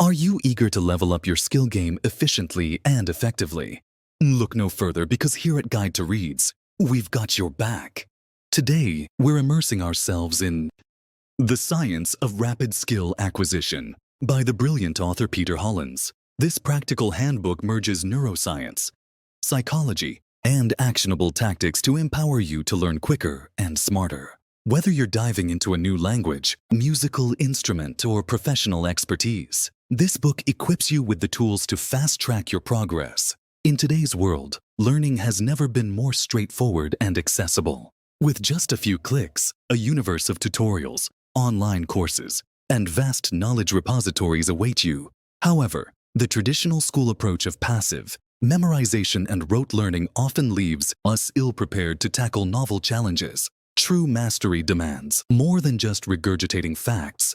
Are you eager to level up your skill game efficiently and effectively? Look no further, because here at Guide to Reads, we've got your back. Today, we're immersing ourselves in The Science of Rapid Skill Acquisition by the brilliant author Peter Hollins. This practical handbook merges neuroscience, psychology, and actionable tactics to empower you to learn quicker and smarter. Whether you're diving into a new language, musical instrument, or professional expertise, this book equips you with the tools to fast-track your progress. In today's world, learning has never been more straightforward and accessible. With just a few clicks, a universe of tutorials, online courses, and vast knowledge repositories await you. However, the traditional school approach of passive memorization and rote learning often leaves us ill-prepared to tackle novel challenges. True mastery demands more than just regurgitating facts.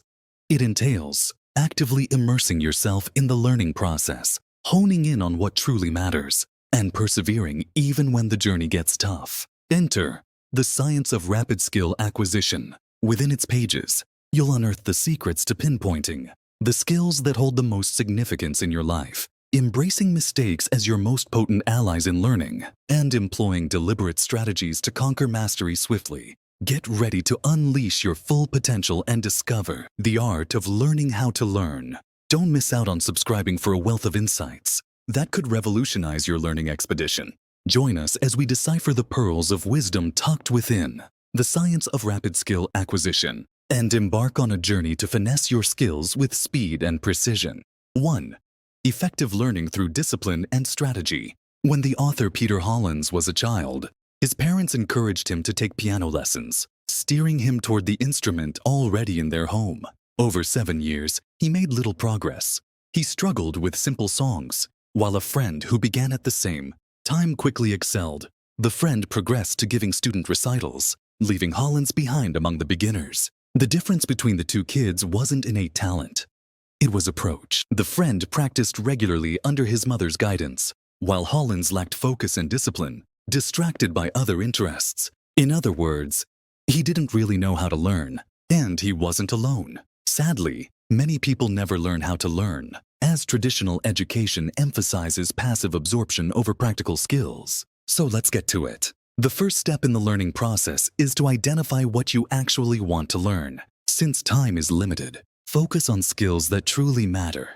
It entails actively immersing yourself in the learning process, honing in on what truly matters, and persevering even when the journey gets tough. Enter The Science of Rapid Skill Acquisition. Within its pages, you'll unearth the secrets to pinpointing the skills that hold the most significance in your life, embracing mistakes as your most potent allies in learning, and employing deliberate strategies to conquer mastery swiftly. Get ready to unleash your full potential and discover the art of learning how to learn. Don't miss out on subscribing for a wealth of insights that could revolutionize your learning expedition. Join us as we decipher the pearls of wisdom tucked within The Science of Rapid Skill Acquisition, and embark on a journey to finesse your skills with speed and precision. 1. Effective learning through discipline and strategy. When the author Peter Hollins was a child, his parents encouraged him to take piano lessons, steering him toward the instrument already in their home. Over 7 years, he made little progress. He struggled with simple songs, while a friend who began at the same time quickly excelled. The friend progressed to giving student recitals, leaving Hollins behind among the beginners. The difference between the two kids wasn't innate talent. It was approach. The friend practiced regularly under his mother's guidance, while Hollins lacked focus and discipline, distracted by other interests. In other words, he didn't really know how to learn, and he wasn't alone. Sadly, many people never learn how to learn, as traditional education emphasizes passive absorption over practical skills. So let's get to it. The first step in the learning process is to identify what you actually want to learn. Since time is limited, focus on skills that truly matter.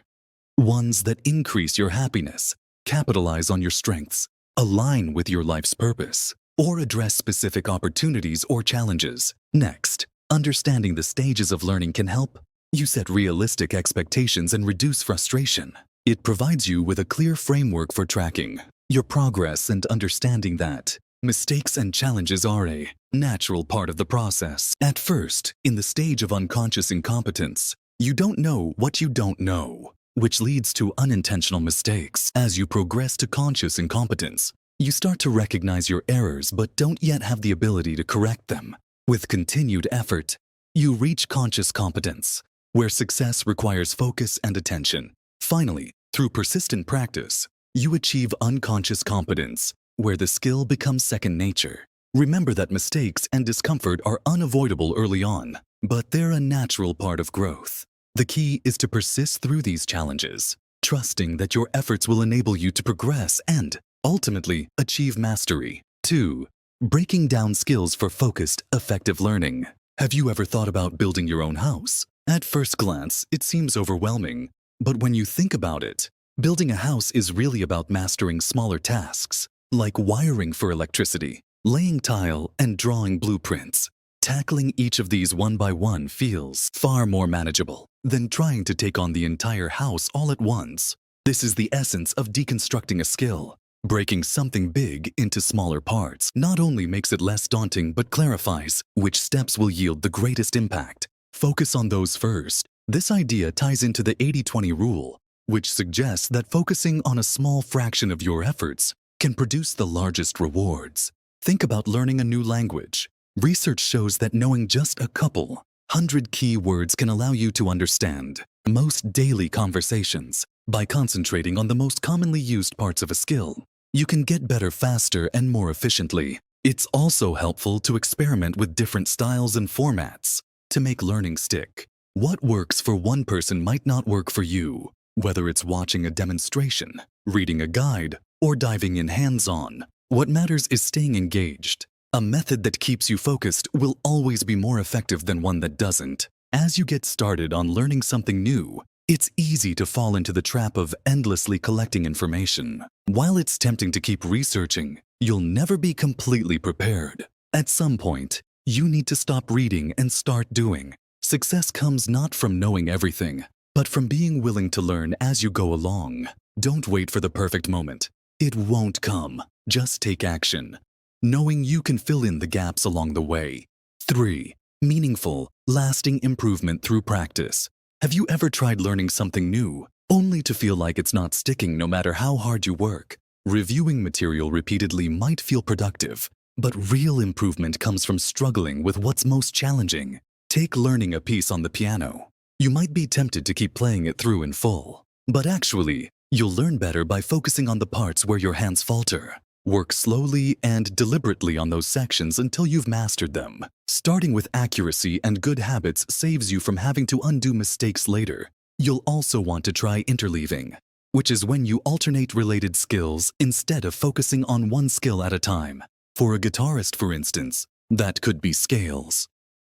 Ones that increase your happiness, capitalize on your strengths, align with your life's purpose, or address specific opportunities or challenges. Next, understanding the stages of learning can help you set realistic expectations and reduce frustration. It provides you with a clear framework for tracking your progress and understanding that mistakes and challenges are a natural part of the process. At first, in the stage of unconscious incompetence, you don't know what you don't know, which leads to unintentional mistakes. As you progress to conscious incompetence, you start to recognize your errors but don't yet have the ability to correct them. With continued effort, you reach conscious competence, where success requires focus and attention. Finally, through persistent practice, you achieve unconscious competence, where the skill becomes second nature. Remember that mistakes and discomfort are unavoidable early on, but they're a natural part of growth. The key is to persist through these challenges, trusting that your efforts will enable you to progress and, ultimately, achieve mastery. 2. Breaking down skills for focused, effective learning. Have you ever thought about building your own house? At first glance, it seems overwhelming, but when you think about it, building a house is really about mastering smaller tasks, like wiring for electricity, laying tile, and drawing blueprints. Tackling each of these one by one feels far more manageable than trying to take on the entire house all at once. This is the essence of deconstructing a skill. Breaking something big into smaller parts not only makes it less daunting but clarifies which steps will yield the greatest impact. Focus on those first. This idea ties into the 80-20 rule, which suggests that focusing on a small fraction of your efforts can produce the largest rewards. Think about learning a new language. Research shows that knowing just a couple 100 key words can allow you to understand most daily conversations. By concentrating on the most commonly used parts of a skill, you can get better faster and more efficiently. It's also helpful to experiment with different styles and formats to make learning stick. What works for one person might not work for you, whether it's watching a demonstration, reading a guide, or diving in hands-on. What matters is staying engaged. A method that keeps you focused will always be more effective than one that doesn't. As you get started on learning something new, it's easy to fall into the trap of endlessly collecting information. While it's tempting to keep researching, you'll never be completely prepared. At some point, you need to stop reading and start doing. Success comes not from knowing everything, but from being willing to learn as you go along. Don't wait for the perfect moment. It won't come. Just take action, knowing you can fill in the gaps along the way. 3. Meaningful, lasting improvement through practice. Have you ever tried learning something new, only to feel like it's not sticking no matter how hard you work? Reviewing material repeatedly might feel productive, but real improvement comes from struggling with what's most challenging. Take learning a piece on the piano. You might be tempted to keep playing it through in full, but actually, you'll learn better by focusing on the parts where your hands falter. Work slowly and deliberately on those sections until you've mastered them. Starting with accuracy and good habits saves you from having to undo mistakes later. You'll also want to try interleaving, which is when you alternate related skills instead of focusing on one skill at a time. For a guitarist, for instance, that could be scales,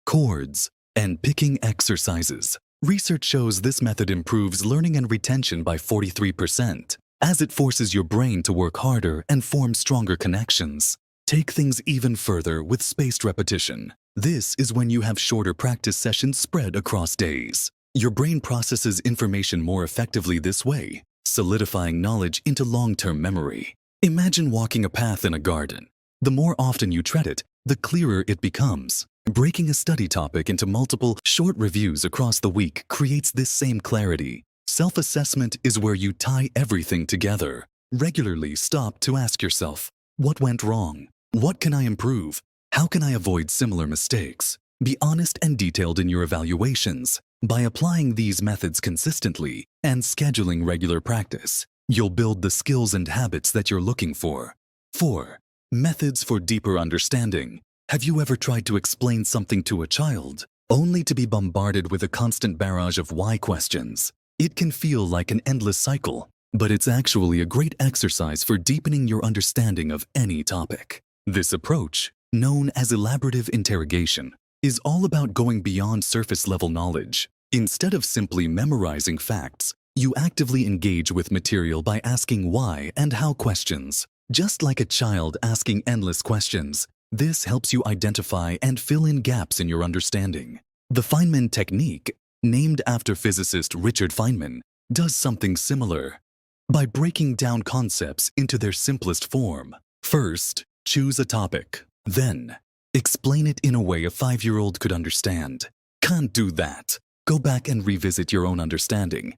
chords, and picking exercises. Research shows this method improves learning and retention by 43%, as it forces your brain to work harder and form stronger connections. Take things even further with spaced repetition. This is when you have shorter practice sessions spread across days. Your brain processes information more effectively this way, solidifying knowledge into long-term memory. Imagine walking a path in a garden. The more often you tread it, the clearer it becomes. Breaking a study topic into multiple short reviews across the week creates this same clarity. Self-assessment is where you tie everything together. Regularly stop to ask yourself, what went wrong? What can I improve? How can I avoid similar mistakes? Be honest and detailed in your evaluations. By applying these methods consistently and scheduling regular practice, you'll build the skills and habits that you're looking for. 4. Methods for deeper understanding. Have you ever tried to explain something to a child, only to be bombarded with a constant barrage of why questions? It can feel like an endless cycle, but it's actually a great exercise for deepening your understanding of any topic. This approach, known as elaborative interrogation, is all about going beyond surface-level knowledge. Instead of simply memorizing facts, you actively engage with material by asking why and how questions. Just like a child asking endless questions, this helps you identify and fill in gaps in your understanding. The Feynman technique, named after physicist Richard Feynman, does something similar. By breaking down concepts into their simplest form, first, choose a topic. Then, explain it in a way a 5-year-old could understand. Can't do that. Go back and revisit your own understanding.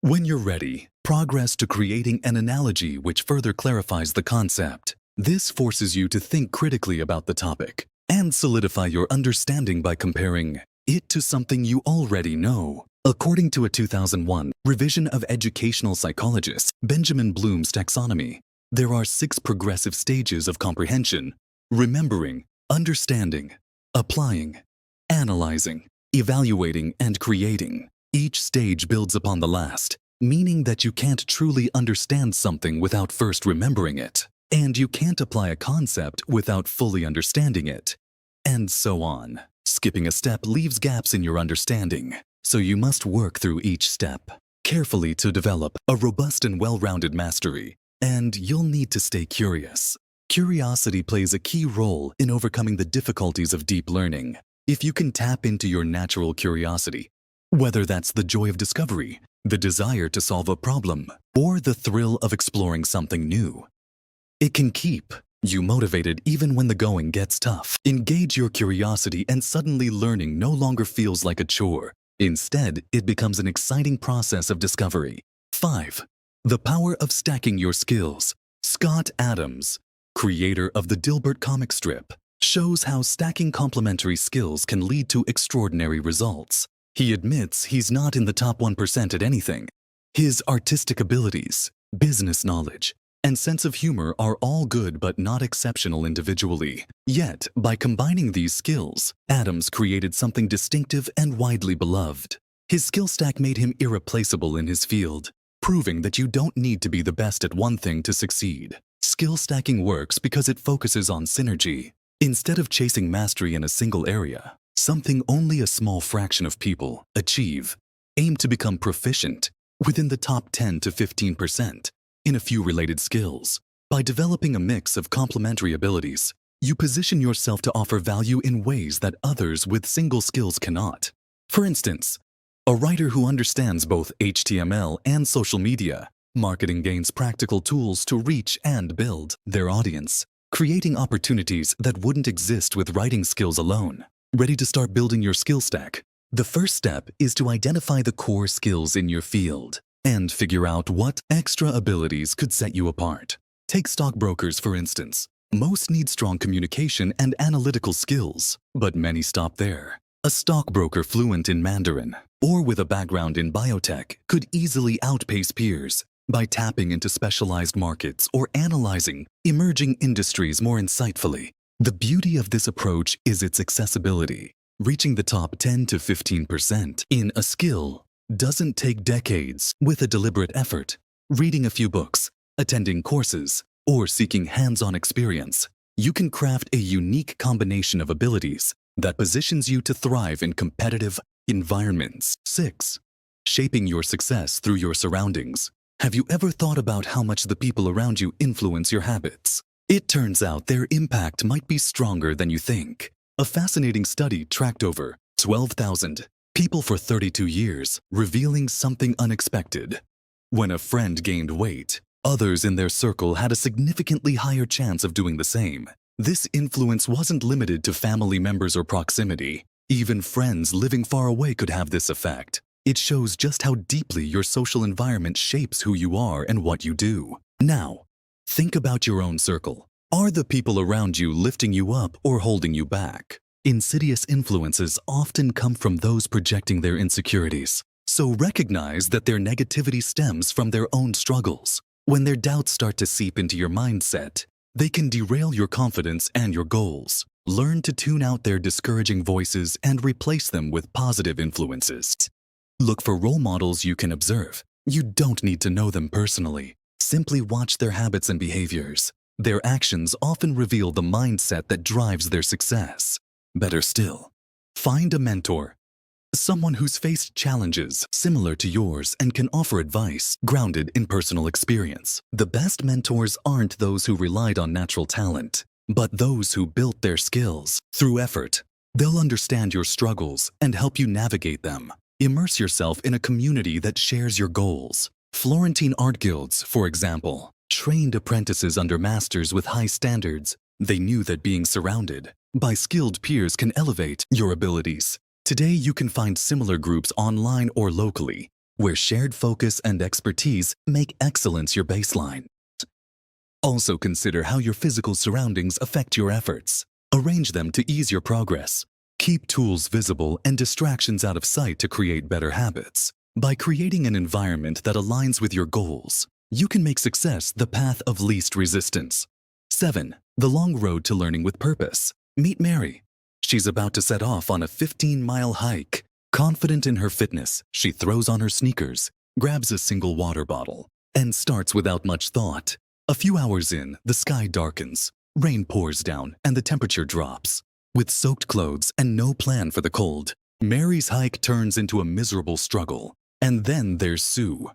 When you're ready, progress to creating an analogy which further clarifies the concept. This forces you to think critically about the topic and solidify your understanding by comparing it to something you already know. According to a 2001 revision of educational psychologist Benjamin Bloom's taxonomy, there are 6 progressive stages of comprehension: remembering, understanding, applying, analyzing, evaluating, and creating. Each stage builds upon the last, meaning that you can't truly understand something without first remembering it. And you can't apply a concept without fully understanding it. And so on. Skipping a step leaves gaps in your understanding, so you must work through each step carefully to develop a robust and well-rounded mastery. And you'll need to stay curious. Curiosity plays a key role in overcoming the difficulties of deep learning. If you can tap into your natural curiosity, whether that's the joy of discovery, the desire to solve a problem, or the thrill of exploring something new, it can keep you motivated even when the going gets tough. Engage your curiosity and suddenly learning no longer feels like a chore. Instead, it becomes an exciting process of discovery. 5. The power of stacking your skills. Scott Adams, creator of the Dilbert comic strip, shows how stacking complementary skills can lead to extraordinary results. He admits he's not in the top 1% at anything. His artistic abilities, business knowledge, and sense of humor are all good but not exceptional individually. Yet, by combining these skills, Adams created something distinctive and widely beloved. His skill stack made him irreplaceable in his field, proving that you don't need to be the best at one thing to succeed. Skill stacking works because it focuses on synergy. Instead of chasing mastery in a single area, something only a small fraction of people achieve, aim to become proficient within the top 10 to 15% in a few related skills. By developing a mix of complementary abilities, you position yourself to offer value in ways that others with single skills cannot. For instance, a writer who understands both HTML and social media marketing gains practical tools to reach and build their audience, creating opportunities that wouldn't exist with writing skills alone. Ready to start building your skill stack? The first step is to identify the core skills in your field and figure out what extra abilities could set you apart. Take stockbrokers, for instance. Most need strong communication and analytical skills, but many stop there. A stockbroker fluent in Mandarin or with a background in biotech could easily outpace peers by tapping into specialized markets or analyzing emerging industries more insightfully. The beauty of this approach is its accessibility. Reaching the top 10 to 15% in a skill doesn't take decades with a deliberate effort. Reading a few books, attending courses, or seeking hands-on experience, you can craft a unique combination of abilities that positions you to thrive in competitive environments. 6. Shaping your success through your surroundings. Have you ever thought about how much the people around you influence your habits? It turns out their impact might be stronger than you think. A fascinating study tracked over 12,000 people for 32 years, revealing something unexpected. When a friend gained weight, others in their circle had a significantly higher chance of doing the same. This influence wasn't limited to family members or proximity. Even friends living far away could have this effect. It shows just how deeply your social environment shapes who you are and what you do. Now, think about your own circle. Are the people around you lifting you up or holding you back? Insidious influences often come from those projecting their insecurities. So recognize that their negativity stems from their own struggles. When their doubts start to seep into your mindset, they can derail your confidence and your goals. Learn to tune out their discouraging voices and replace them with positive influences. Look for role models you can observe. You don't need to know them personally. Simply watch their habits and behaviors. Their actions often reveal the mindset that drives their success. Better still, find a mentor. Someone who's faced challenges similar to yours and can offer advice grounded in personal experience. The best mentors aren't those who relied on natural talent, but those who built their skills through effort. They'll understand your struggles and help you navigate them. Immerse yourself in a community that shares your goals. Florentine art guilds, for example, trained apprentices under masters with high standards. They knew that being surrounded by skilled peers can elevate your abilities. Today, you can find similar groups online or locally, where shared focus and expertise make excellence your baseline. Also consider how your physical surroundings affect your efforts. Arrange them to ease your progress. Keep tools visible and distractions out of sight to create better habits. By creating an environment that aligns with your goals, you can make success the path of least resistance. 7. The long road to learning with purpose. Meet Mary. She's about to set off on a 15-mile hike. Confident in her fitness, she throws on her sneakers, grabs a single water bottle, and starts without much thought. A few hours in, the sky darkens, rain pours down, and the temperature drops. With soaked clothes and no plan for the cold, Mary's hike turns into a miserable struggle. And then there's Sue.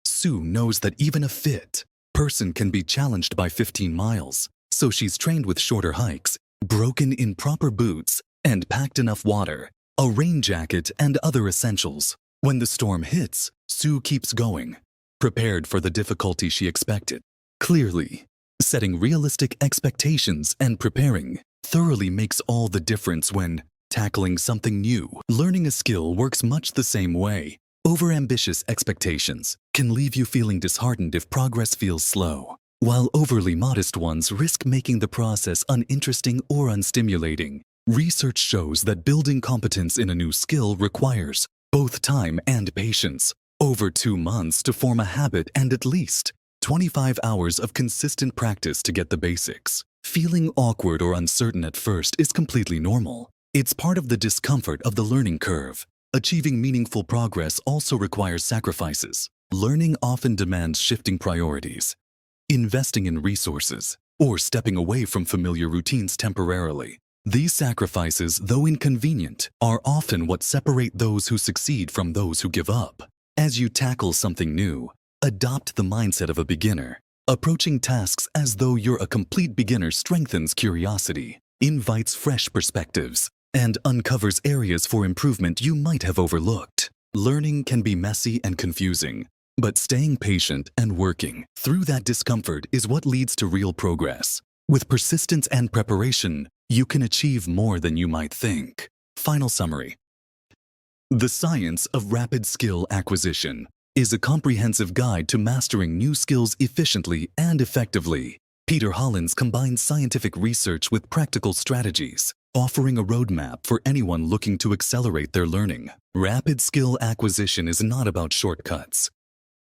Sue knows that even a fit person can be challenged by 15 miles, so she's trained with shorter hikes, broken in proper boots, and packed enough water, a rain jacket, and other essentials. When the storm hits, Sue keeps going, prepared for the difficulty she expected. Clearly, setting realistic expectations and preparing thoroughly makes all the difference when tackling something new. Learning a skill works much the same way. Overambitious expectations can leave you feeling disheartened if progress feels slow, while overly modest ones risk making the process uninteresting or unstimulating. Research shows that building competence in a new skill requires both time and patience, over 2 months to form a habit and at least 25 hours of consistent practice to get the basics. Feeling awkward or uncertain at first is completely normal. It's part of the discomfort of the learning curve. Achieving meaningful progress also requires sacrifices. Learning often demands shifting priorities, investing in resources, or stepping away from familiar routines temporarily. These sacrifices, though inconvenient, are often what separate those who succeed from those who give up. As you tackle something new, adopt the mindset of a beginner. Approaching tasks as though you're a complete beginner strengthens curiosity, invites fresh perspectives, and uncovers areas for improvement you might have overlooked. Learning can be messy and confusing, but staying patient and working through that discomfort is what leads to real progress. With persistence and preparation, you can achieve more than you might think. Final summary. The Science of Rapid Skill Acquisition is a comprehensive guide to mastering new skills efficiently and effectively. Peter Hollins combines scientific research with practical strategies, offering a roadmap for anyone looking to accelerate their learning. Rapid skill acquisition is not about shortcuts.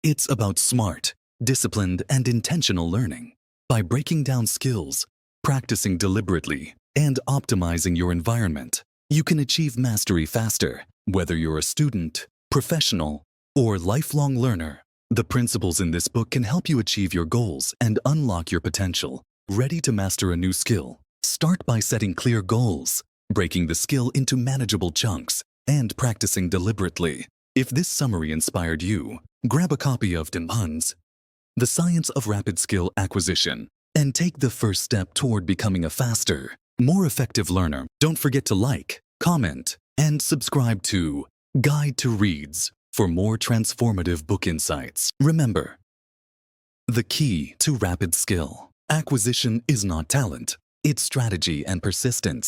It's about smart, disciplined, and intentional learning. By breaking down skills, practicing deliberately, and optimizing your environment, you can achieve mastery faster, whether you're a student, professional, or lifelong learner. The principles in this book can help you achieve your goals and unlock your potential. Ready to master a new skill? Start by setting clear goals, breaking the skill into manageable chunks, and practicing deliberately. If this summary inspired you, grab a copy of Hollins, The Science of Rapid Skill Acquisition, and take the first step toward becoming a faster, more effective learner. Don't forget to like, comment, and subscribe to Guide to Reads for more transformative book insights. Remember, the key to rapid skill acquisition is not talent, it's strategy and persistence.